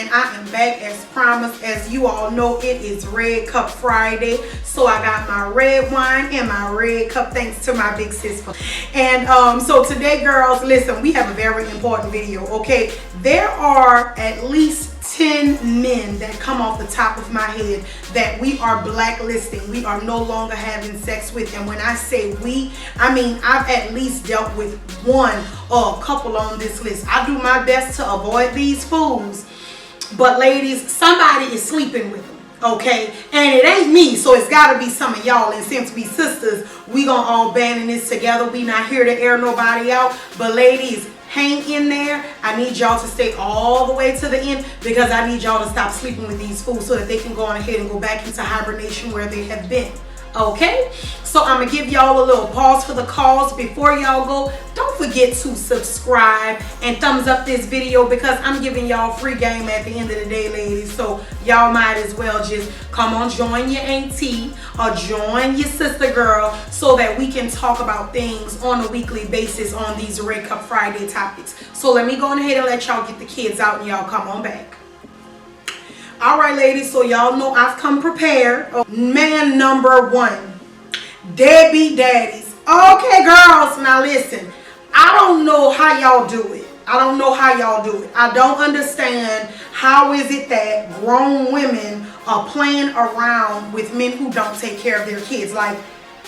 and I am back as promised. As you all know, it is Red Cup Friday, so I got my red wine and my red cup thanks to my big sis. And so today, girls, listen, we have a very important video. Okay, there are at least 10 men that come off the top of my head that we are blacklisting. We are no longer having sex with. And when I say we, I mean I've at least dealt with one or a couple on this list. I do my best to avoid these fools, but ladies, somebody is sleeping with them, okay? And it ain't me, so it's got to be some of y'all. And since we sisters, we gonna all band in this together. We not here to air nobody out, but ladies, hang in there. I need y'all to stay all the way to the end because I need y'all to stop sleeping with these fools so that they can go on ahead and go back into hibernation where they have been. Okay, so I'm gonna give y'all a little pause for the cause before y'all go. Don't forget to subscribe and thumbs up this video because I'm giving y'all free game at the end of the day, ladies. So y'all might as well just come on, join your auntie or join your sister girl so that we can talk about things on a weekly basis on these Red Cup Friday topics. So let me go on ahead and let y'all get the kids out and y'all come on back. All right, ladies, so y'all know I've come prepared. Man number one, deadbeat daddies. Okay, girls, now listen, I don't know how y'all do it. I don't know how y'all do it. I don't understand how is it that grown women are playing around with men who don't take care of their kids. Like,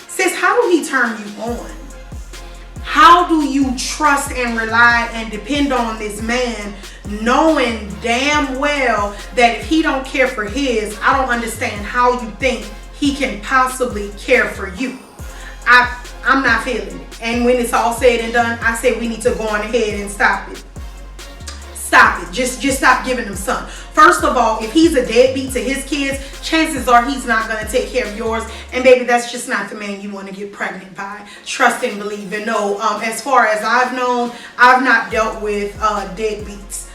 sis, how do he turn you on? How do you trust and rely and depend on this man knowing damn well that if he don't care for his, I don't understand how you think he can possibly care for you. I'm not feeling it. And when it's all said and done, I say we need to go on ahead and stop it. Stop it. Just stop giving him some. First of all, if he's a deadbeat to his kids, chances are he's not going to take care of yours. And baby, that's just not the man you want to get pregnant by. Trust and believe and know. As far as I've known, I've not dealt with deadbeats.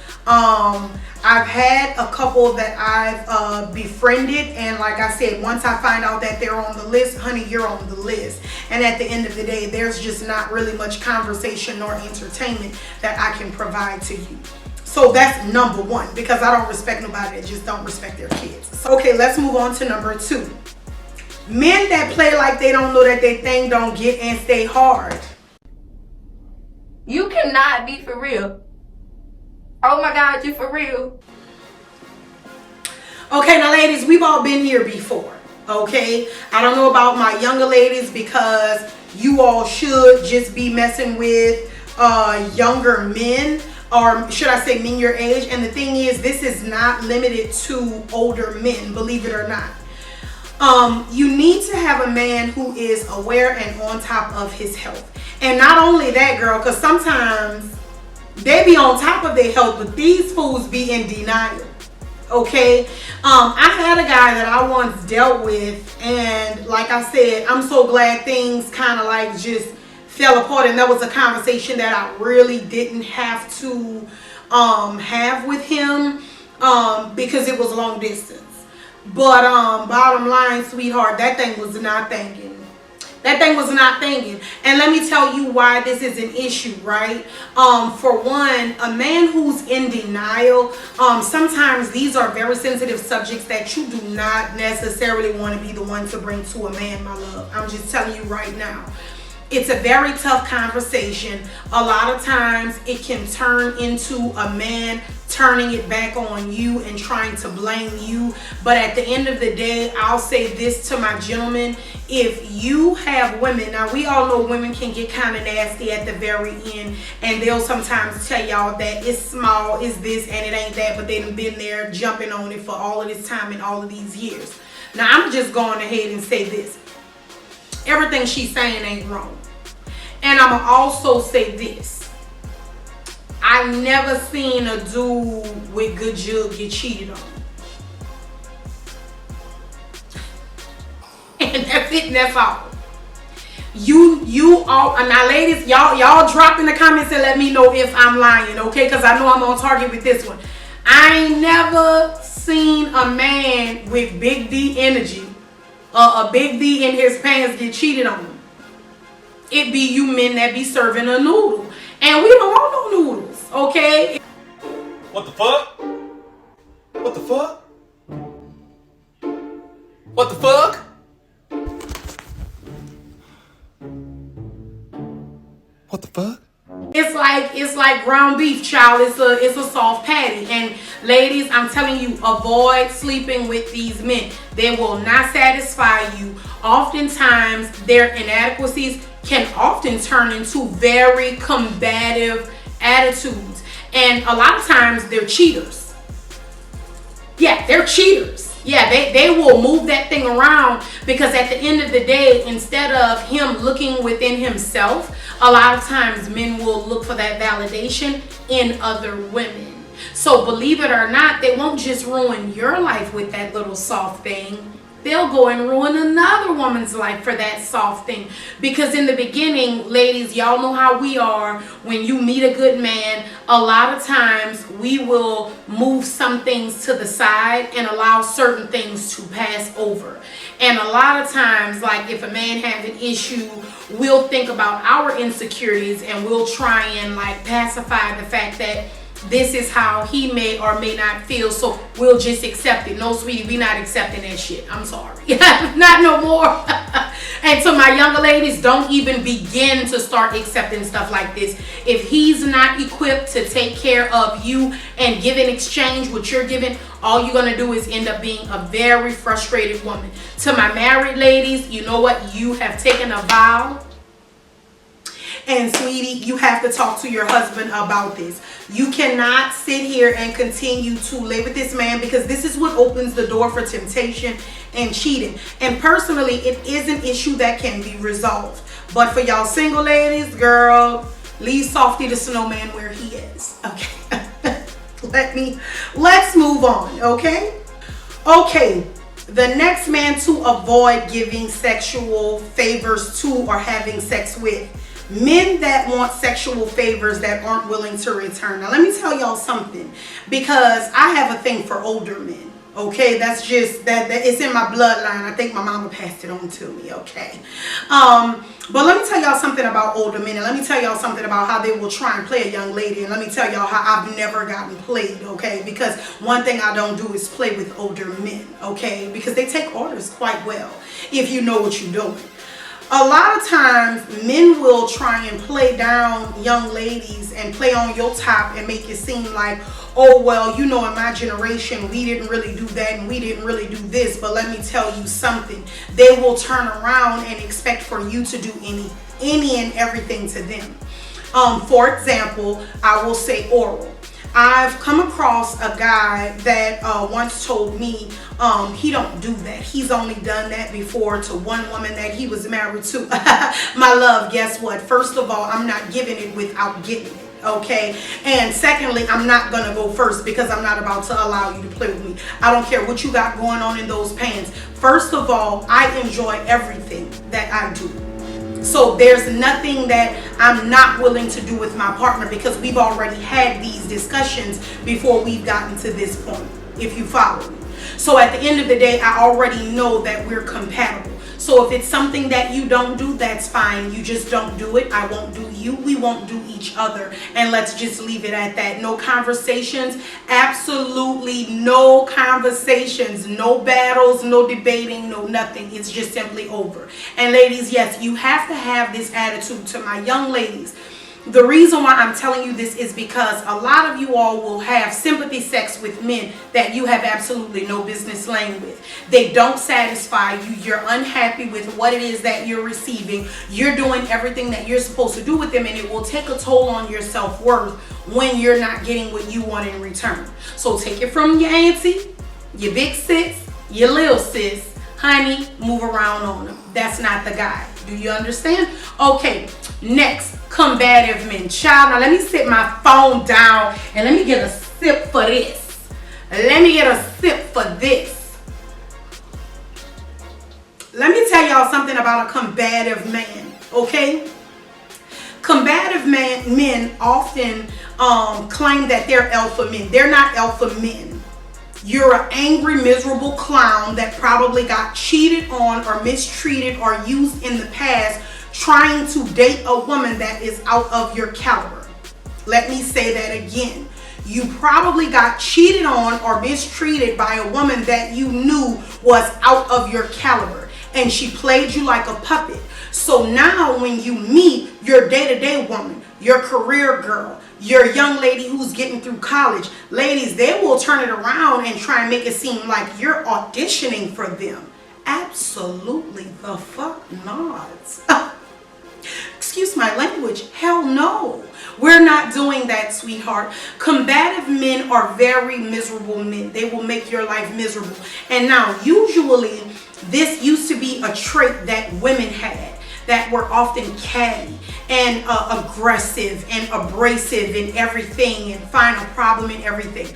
I've had a couple that I've befriended, and like I said, once I find out that they're on the list, honey, you're on the list. And at the end of the day, there's just not really much conversation nor entertainment that I can provide to you. So that's number one, because I don't respect nobody that just don't respect their kids. So, okay, let's move on to number two. Men that play like they don't know that they thing don't get and stay hard. You cannot be for real. Oh my God, you for real. Okay, now ladies, we've all been here before, okay? I don't know about my younger ladies because you all should just be messing with younger men, or should I say men your age. And the thing is, this is not limited to older men, believe it or not. You need to have a man who is aware and on top of his health. And not only that, girl, because sometimes they be on top of their health, but these fools be in denial. Okay, I had a guy that I once dealt with, and like I said, I'm so glad things kind of like just fell apart, and that was a conversation that I really didn't have to have with him because it was long distance. But bottom line, sweetheart, that thing was not thinking. That thing was not thinking. And let me tell you why this is an issue, right? For one, a man who's in denial, sometimes these are very sensitive subjects that you do not necessarily want to be the one to bring to a man, my love. I'm just telling you right now. It's a very tough conversation. A lot of times it can turn into a man turning it back on you and trying to blame you. But at the end of the day, I'll say this to my gentlemen. If you have women, now we all know women can get kind of nasty at the very end, and they'll sometimes tell y'all that it's small, it's this, and it ain't that, but they've been there jumping on it for all of this time and all of these years. Now I'm just going ahead and say this. Everything she's saying ain't wrong. And I'm gonna also say this. I've never seen a dude with good jug get cheated on. And that's it, and that's all. You all, now ladies, y'all drop in the comments and let me know if I'm lying, okay? Because I know I'm on target with this one. I ain't never seen a man with big D energy, a big D in his pants get cheated on. It be you men that be serving a noodle. And we don't want no noodles, okay? What the fuck? What the fuck? What the fuck? What the fuck? It's like ground beef, child. It's a soft patty. And ladies, I'm telling you, avoid sleeping with these men. They will not satisfy you. Oftentimes, their inadequacies can often turn into very combative attitudes. And a lot of times, they're cheaters. Yeah, they're cheaters. Yeah, they will move that thing around, because at the end of the day, instead of him looking within himself, a lot of times men will look for that validation in other women. So believe it or not, they won't just ruin your life with that little soft thing. They'll go and ruin another woman's life for that soft thing. Because in the beginning, ladies, y'all know how we are. When you meet a good man, a lot of times we will move some things to the side and allow certain things to pass over. And a lot of times, like if a man has an issue, we'll think about our insecurities and we'll try and like pacify the fact that this is how he may or may not feel, so we'll just accept it. No, sweetie, we not accepting that shit. I'm sorry. Not no more. And to my younger ladies, don't even begin to start accepting stuff like this. If he's not equipped to take care of you and give in exchange what you're giving, all you're going to do is end up being a very frustrated woman. To my married ladies, you know what? You have taken a vow. And sweetie, you have to talk to your husband about this. You cannot sit here and continue to live with this man, because this is what opens the door for temptation and cheating. And personally, it is an issue that can be resolved. But for y'all single ladies, girl, leave Softy the Snowman where he is. Okay. Let's move on, okay? Okay. The next man to avoid giving sexual favors to or having sex with. Men that want sexual favors that aren't willing to return. Now, let me tell y'all something, because I have a thing for older men. Okay, that's just that it's in my bloodline. I think my mama passed it on to me. Okay, but let me tell y'all something about older men, and let me tell y'all something about how they will try and play a young lady, and let me tell y'all how I've never gotten played. Okay, because one thing I don't do is play with older men. Okay, because they take orders quite well if you know what you're doing. A lot of times, men will try and play down young ladies and play on your top and make it seem like, oh, well, you know, in my generation, we didn't really do that and we didn't really do this. But let me tell you something. They will turn around and expect for you to do any and everything to them. For example, I will say oral. I've come across a guy that once told me he don't do that. He's only done that before to one woman that he was married to. My love, guess what? First of all, I'm not giving it without getting it. Okay, and secondly, I'm not gonna go first because I'm not about to allow you to play with me. I don't care what you got going on in those pants. First of all, I enjoy everything that I do. So there's nothing that I'm not willing to do with my partner, because we've already had these discussions before we've gotten to this point, if you follow me. So at the end of the day, I already know that we're compatible. So if it's something that you don't do, that's fine. You just don't do it. I won't do you. We won't do each other. And let's just leave it at that. No conversations. Absolutely no conversations. No battles, no debating, no nothing. It's just simply over. And ladies, yes, you have to have this attitude. To my young ladies, the reason why I'm telling you this is because a lot of you all will have sympathy sex with men that you have absolutely no business laying with. They don't satisfy you. You're unhappy with what it is that you're receiving. You're doing everything that you're supposed to do with them, and it will take a toll on your self-worth when you're not getting what you want in return. So take it from your auntie, your big sis, your little sis. Honey, move around on them. That's not the guy. Do you understand? Okay, next, combative men. Child, now let me sit my phone down and let me get a sip for this. Let me get a sip for this. Let me tell y'all something about a combative man, okay? Combative men often claim that they're alpha men. They're not alpha men. You're an angry, miserable clown that probably got cheated on or mistreated or used in the past, trying to date a woman that is out of your caliber. Let me say that again. You probably got cheated on or mistreated by a woman that you knew was out of your caliber, and she played you like a puppet. So now when you meet your day-to-day woman, your career girl, your young lady who's getting through college, ladies, they will turn it around and try and make it seem like you're auditioning for them. Absolutely the fuck not. Excuse my language. Hell no. We're not doing that, sweetheart. Combative men are very miserable men. They will make your life miserable. And now, usually, this used to be a trait that women had, that were often catty and aggressive and abrasive in everything and find a problem in everything.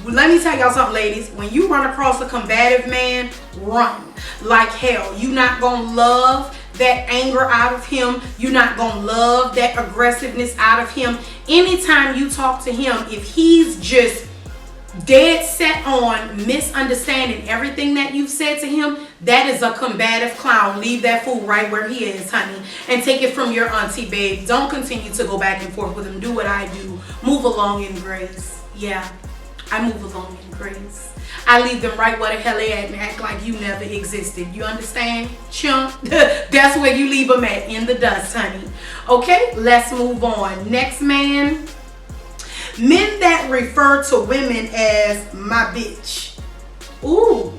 Let me tell y'all something, ladies. When you run across a combative man, run like hell. You're not gonna love that anger out of him. You're not gonna love that aggressiveness out of him. Anytime you talk to him, if he's just dead set on misunderstanding everything that you've said to him, that is a combative clown. Leave that fool right where he is, honey, and take it from your auntie, babe. Don't continue to go back and forth with him. Do what I do. Move along in grace. Yeah, I move along in grace. I leave them right where the hell they at and act like you never existed. You understand, chump? That's where you leave them at, in the dust, honey. Okay, let's move on. Next man. Men that refer to women as my bitch. Ooh.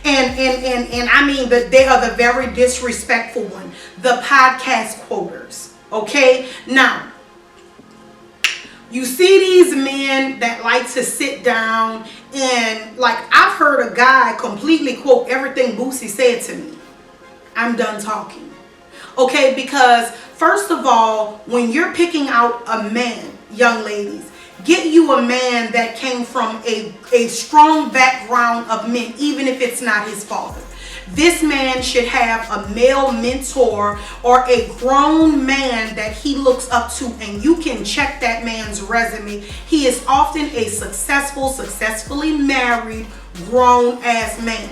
And I mean that they are the very disrespectful one. The podcast quoters. Okay? Now, you see these men that like to sit down and, like, I've heard a guy completely quote everything Boosie said to me. I'm done talking. Okay? Because first of all, when you're picking out a man, young ladies, get you a man that came from a strong background of men, even if it's not his father. This man should have a male mentor or a grown man that he looks up to, and you can check that man's resume. He is often a successfully married, grown-ass man.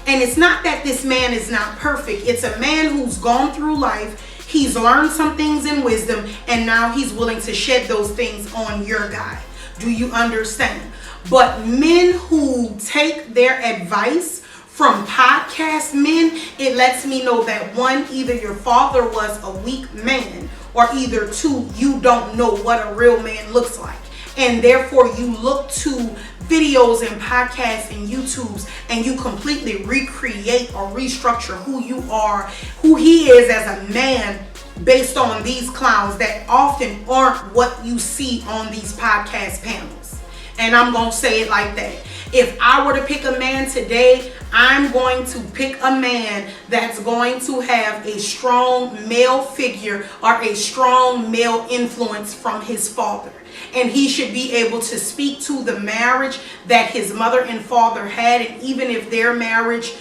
And it's not that this man is not perfect. It's a man who's gone through life. He's learned some things in wisdom, and now he's willing to shed those things on your guy. Do you understand? But men who take their advice from podcast men, it lets me know that one, either your father was a weak man, or either two, you don't know what a real man looks like. And therefore you look to videos and podcasts and YouTubes and you completely recreate or restructure who you are, who he is as a man, based on these clowns that often aren't what you see on these podcast panels. And I'm going to say it like that. If I were to pick a man today, I'm going to pick a man that's going to have a strong male figure or a strong male influence from his father. And he should be able to speak to the marriage that his mother and father had. And even if their marriage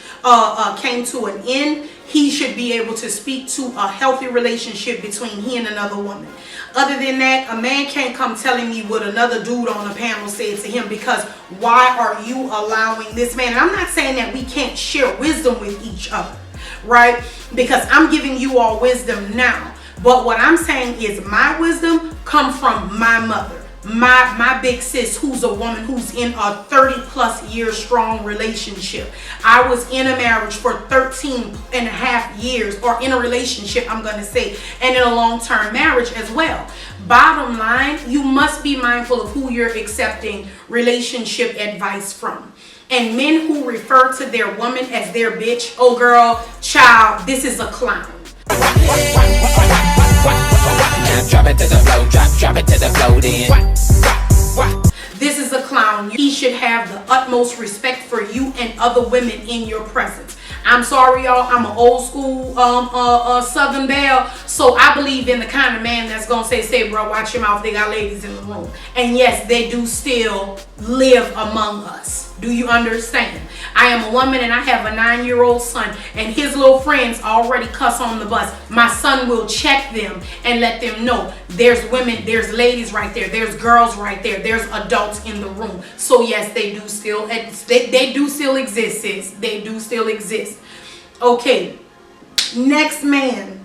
came to an end, he should be able to speak to a healthy relationship between he and another woman. Other than that, a man can't come telling me what another dude on the panel said to him, because why are you allowing this man? And I'm not saying that we can't share wisdom with each other, right? Because I'm giving you all wisdom now. But what I'm saying is my wisdom come from my mother. My big sis, who's a woman who's in a 30+ year strong relationship. I was in a marriage for 13 and a half years, or in a relationship, I'm going to say, and in a long-term marriage as well. Bottom line, you must be mindful of who you're accepting relationship advice from. And men who refer to their woman as their bitch, oh girl, child, this is a clown. Drop it to the flow, drop it to the flow then. This is a clown. He should have the utmost respect for you and other women in your presence. I'm sorry, y'all. I'm an old school Southern belle, so I believe in the kind of man that's gonna say, bro, watch your mouth. They got ladies in the room. And yes, they do still live among us. Do you understand? I am a woman and I have a 9-year-old son, and his little friends already cuss on the bus. My son will check them and let them know there's women, there's ladies right there, there's girls right there, there's adults in the room. So yes, they do still exist, sis. They do still exist. Okay, next man.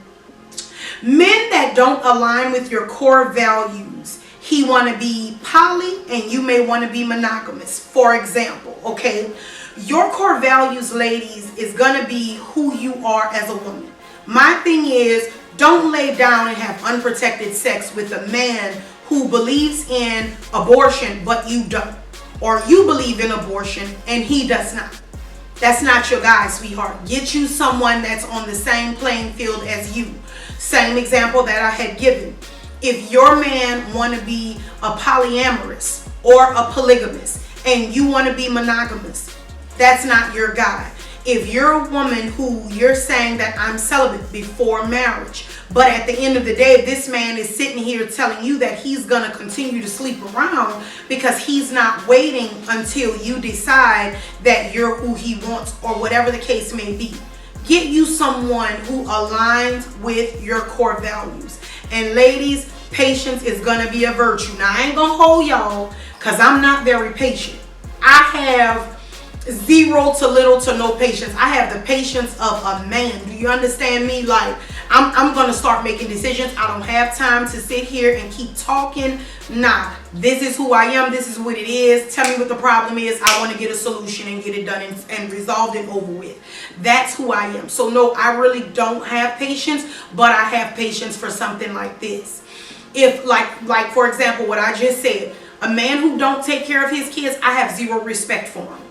Men that don't align with your core values. he want to be poly and you may want to be monogamous, for example, okay? Your core values, ladies, is going to be who you are as a woman. My thing is, don't lay down and have unprotected sex with a man who believes in abortion but you don't. Or you believe in abortion and he does not. That's not your guy, sweetheart. Get you someone that's on the same playing field as you. Same example that I had given. If your man want to be a polyamorous or a polygamist and you want to be monogamous, that's not your guy. If you're a woman who you're saying that I'm celibate before marriage, but at the end of the day, this man is sitting here telling you that he's going to continue to sleep around because he's not waiting until you decide that you're who he wants or whatever the case may be. Get you someone who aligns with your core values. And ladies, patience is going to be a virtue. Now, I ain't going to hold y'all because I'm not very patient. I have zero to little to no patience. I have the patience of a man. Do you understand me? Like, I'm going to start making decisions. I don't have time to sit here and keep talking. Nah, this is who I am. This is what it is. Tell me what the problem is. I want to get a solution and get it done and resolved and over with. That's who I am. So no, I really don't have patience, but I have patience for something like this. If like for example, what I just said, a man who don't take care of his kids, I have zero respect for him.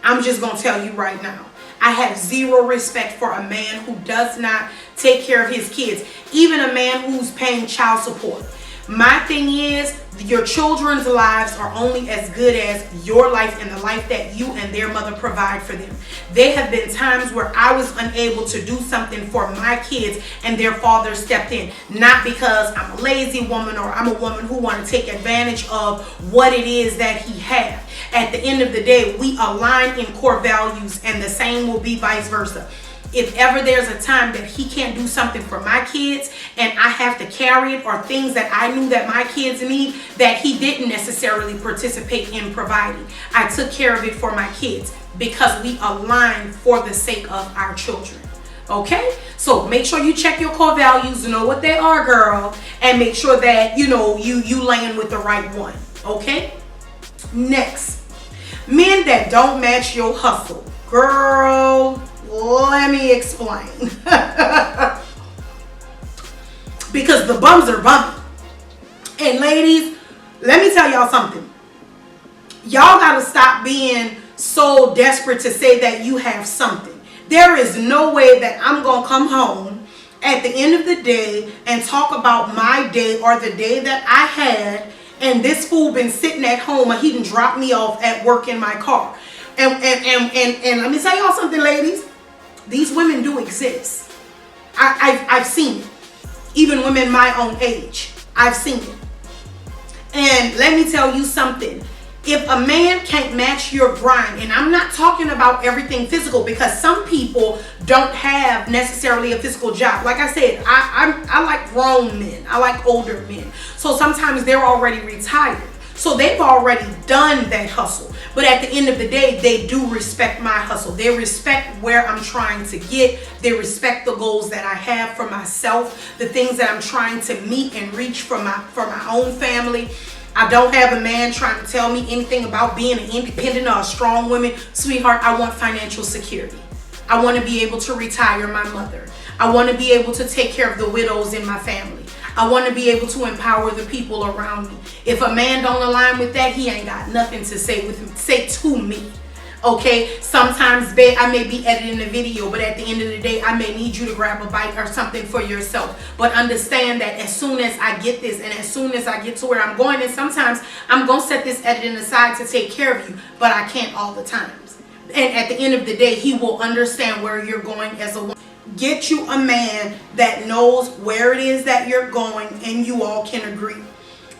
I'm just going to tell you right now. I have zero respect for a man who does not take care of his kids. Even a man who's paying child support. My thing is, your children's lives are only as good as your life and the life that you and their mother provide for them. There have been times where I was unable to do something for my kids and their father stepped in. Not because I'm a lazy woman or I'm a woman who want to take advantage of what it is that he has. At the end of the day, we align in core values and the same will be vice versa. If ever there's a time that he can't do something for my kids and I have to carry it, or things that I knew that my kids need that he didn't necessarily participate in providing, I took care of it for my kids because we align for the sake of our children. Okay, so make sure you check your core values, know what they are, girl, and make sure that you know you laying with the right one. Okay, next, men that don't match your hustle, girl. Let me explain. Because the bums are bumming. And ladies, let me tell y'all something. Y'all gotta stop being so desperate to say that you have something. There is no way that I'm gonna come home at the end of the day and talk about my day or the day that I had, and this fool been sitting at home or he done dropped me off at work in my car. And let me tell y'all something, ladies. These women do exist. I've seen it. Even women my own age, I've seen it. And let me tell you something. If a man can't match your grind, and I'm not talking about everything physical, because some people don't have necessarily a physical job. Like I said, I like grown men. I like older men. So sometimes they're already retired. So they've already done that hustle. But at the end of the day, they do respect my hustle. They respect where I'm trying to get. They respect the goals that I have for myself, the things that I'm trying to meet and reach for my own family. I don't have a man trying to tell me anything about being an independent or a strong woman. Sweetheart, I want financial security. I want to be able to retire my mother. I want to be able to take care of the widows in my family. I want to be able to empower the people around me. If a man don't align with that, he ain't got nothing to say to me. Okay, sometimes, babe, I may be editing a video, but at the end of the day, I may need you to grab a bite or something for yourself. But understand that as soon as I get this and as soon as I get to where I'm going, and sometimes I'm going to set this editing aside to take care of you, but I can't all the times. And at the end of the day, he will understand where you're going as a woman. Get you a man that knows where it is that you're going and you all can agree.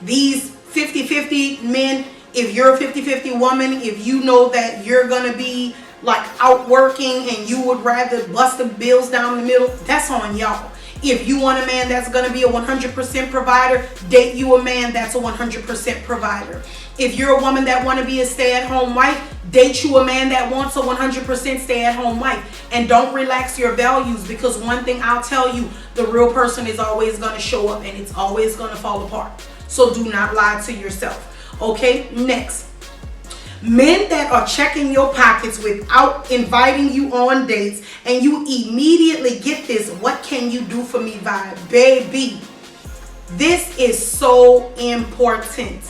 These 50-50 men, if you're a 50-50 woman, if you know that you're going to be like out working and you would rather bust the bills down the middle, that's on y'all. If you want a man that's going to be a 100% provider, date you a man that's a 100% provider. If you're a woman that want to be a stay-at-home wife, date you a man that wants a 100% stay-at-home wife. And don't relax your values, because one thing I'll tell you, the real person is always going to show up and it's always going to fall apart. So do not lie to yourself. Okay, next. Men that are checking your pockets without inviting you on dates, and you immediately get this "what can you do for me" vibe. Baby, this is so important.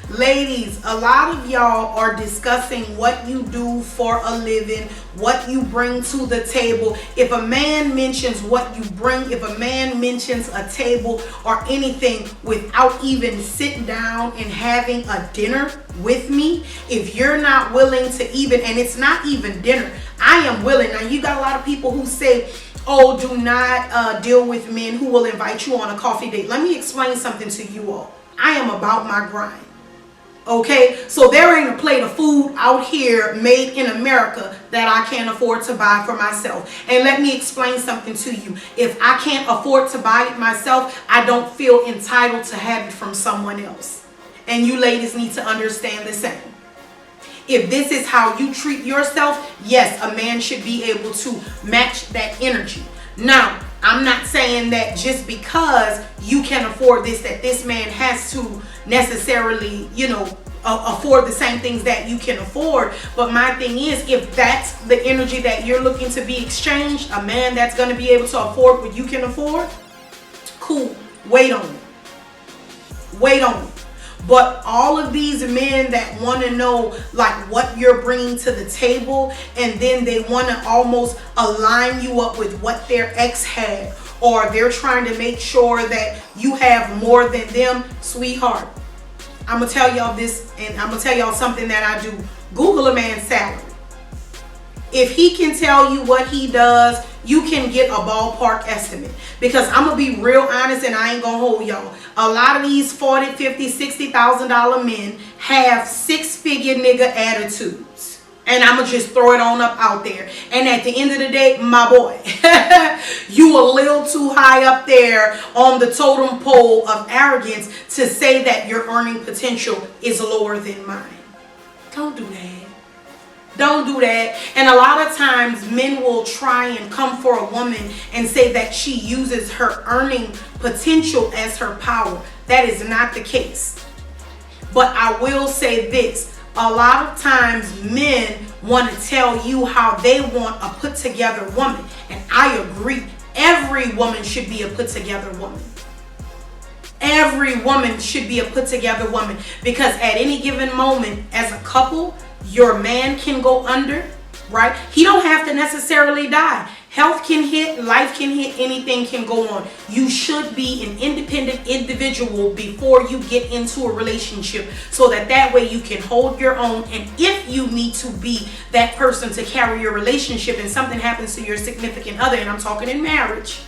Ladies, a lot of y'all are discussing what you do for a living, what you bring to the table. If a man mentions what you bring, if a man mentions a table or anything without even sitting down and having a dinner with me, if you're not willing to even, and it's not even dinner, I am willing. Now, you got a lot of people who say, oh, do not deal with men who will invite you on a coffee date. Let me explain something to you all. I am about my grind. Okay, so there ain't a plate of food out here made in America that I can't afford to buy for myself. And let me explain something to you. If I can't afford to buy it myself, I don't feel entitled to have it from someone else. And you ladies need to understand the same. If this is how you treat yourself, yes, a man should be able to match that energy. Now, I'm not saying that just because you can afford this, that this man has to necessarily, afford the same things that you can afford. But my thing is, if that's the energy that you're looking to be exchanged, a man that's going to be able to afford what you can afford, cool, wait on it. Wait on it. But all of these men that want to know like what you're bringing to the table, and then they want to almost align you up with what their ex had, or they're trying to make sure that you have more than them, sweetheart, I'm going to tell y'all this, and I'm going to tell y'all something that I do. Google a man's salary. If he can tell you what he does, you can get a ballpark estimate. Because I'm going to be real honest, and I ain't going to hold y'all. A lot of these $40,000, $50,000, $60,000 men have six-figure nigga attitudes. And I'm going to just throw it on up out there. And at the end of the day, my boy, you a little too high up there on the totem pole of arrogance to say that your earning potential is lower than mine. Don't do that. Don't do that. And a lot of times men will try and come for a woman and say that she uses her earning potential as her power. That is not the case. But I will say this. A lot of times men want to tell you how they want a put together woman. And I agree. Every woman should be a put together woman. Every woman should be a put together woman. Because at any given moment as a couple, your man can go under, right? He don't have to necessarily die. Health can hit, life can hit, anything can go on. You should be an independent individual before you get into a relationship, so that way you can hold your own. And if you need to be that person to carry your relationship and something happens to your significant other, and I'm talking in marriage,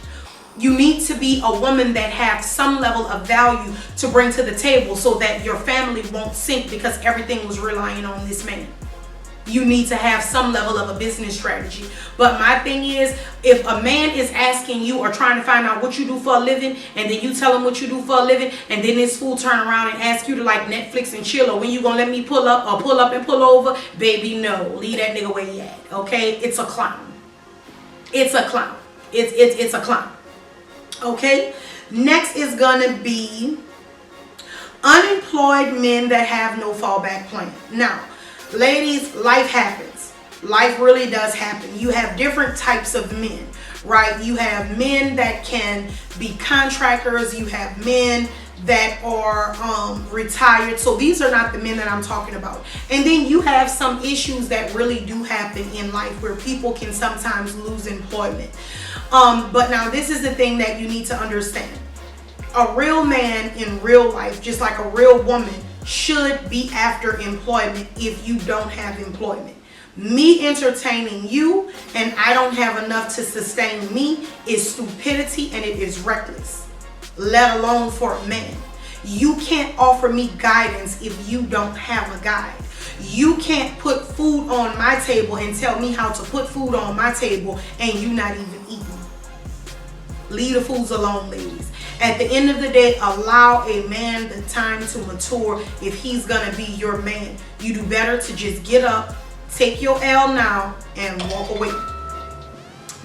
you need to be a woman that has some level of value to bring to the table, so that your family won't sink because everything was relying on this man. You need to have some level of a business strategy. But my thing is, if a man is asking you or trying to find out what you do for a living, and then you tell him what you do for a living, and then this fool turn around and ask you to like Netflix and chill, or when you gonna let me pull up, or pull up and pull over, baby, no, leave that nigga where he at. Okay, it's a clown. It's a clown. It's a clown. Okay, next is gonna be unemployed men that have no fallback plan. Now, ladies, life happens. Life really does happen. You have different types of men, right? You have men that can be contractors. You have men that are retired. So these are not the men that I'm talking about. And then you have some issues that really do happen in life where people can sometimes lose employment. But now this is the thing that you need to understand. A real man in real life, just like a real woman, should be after employment if you don't have employment. Me entertaining you and I don't have enough to sustain me is stupidity, and it is reckless, let alone for a man. You can't offer me guidance if you don't have a guide. You can't put food on my table and tell me how to put food on my table and you not even eating. Leave the fools alone, ladies. At the end of the day, allow a man the time to mature if he's gonna be your man. You do better to just get up, take your L now, and walk away.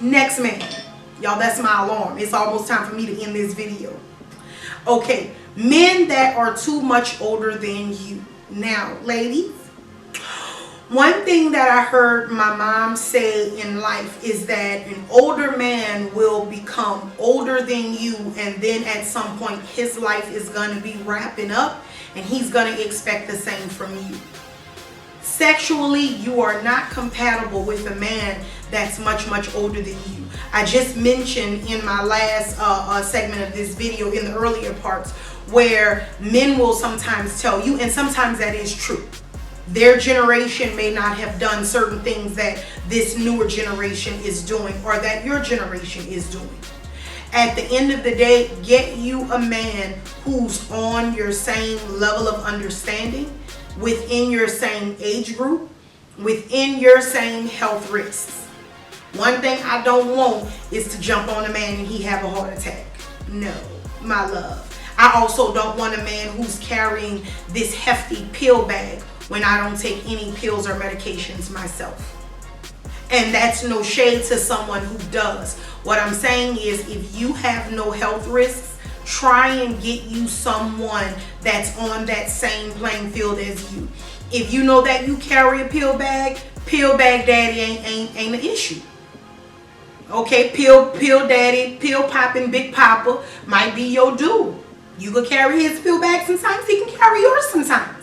Next man. Y'all, that's my alarm. It's almost time for me to end this video. Okay, Men that are too much older than you. Now, ladies, one thing that I heard my mom say in life is that an older man will become older than you, and then at some point his life is going to be wrapping up and he's going to expect the same from you. Sexually, you are not compatible with a man that's much older than you. I just mentioned in my last segment of this video, in the earlier parts, where men will sometimes tell you, and sometimes that is true, their generation may not have done certain things that this newer generation is doing, or that your generation is doing. At the end of the day, get you a man who's on your same level of understanding, within your same age group, within your same health risks. One thing I don't want is to jump on a man and he have a heart attack. No, my love. I also don't want a man who's carrying this hefty pill bag when I don't take any pills or medications myself. And that's no shade to someone who does. What I'm saying is, if you have no health risks, try and get you someone that's on that same playing field as you. If you know that you carry a pill bag daddy ain't an issue. Okay, pill daddy, pill popping Big Papa might be your dude. You could carry his pill bag sometimes, he can carry yours sometimes.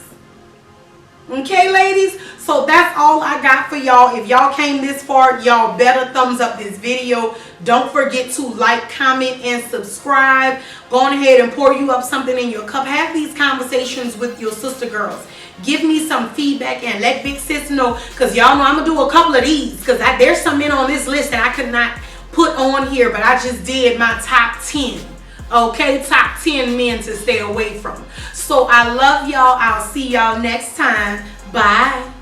Okay, ladies, so that's all I got for y'all. If y'all came this far, y'all better thumbs up this video. Don't forget to like, comment, and subscribe. Go on ahead and pour you up something in your cup. Have these conversations with your sister girls. Give me some feedback and let Big Sis know, because y'all know I'm going to do a couple of these, because there's some men on this list that I could not put on here, but I just did my top 10. Okay, top 10 men to stay away from. So I love y'all. I'll see y'all next time. Bye.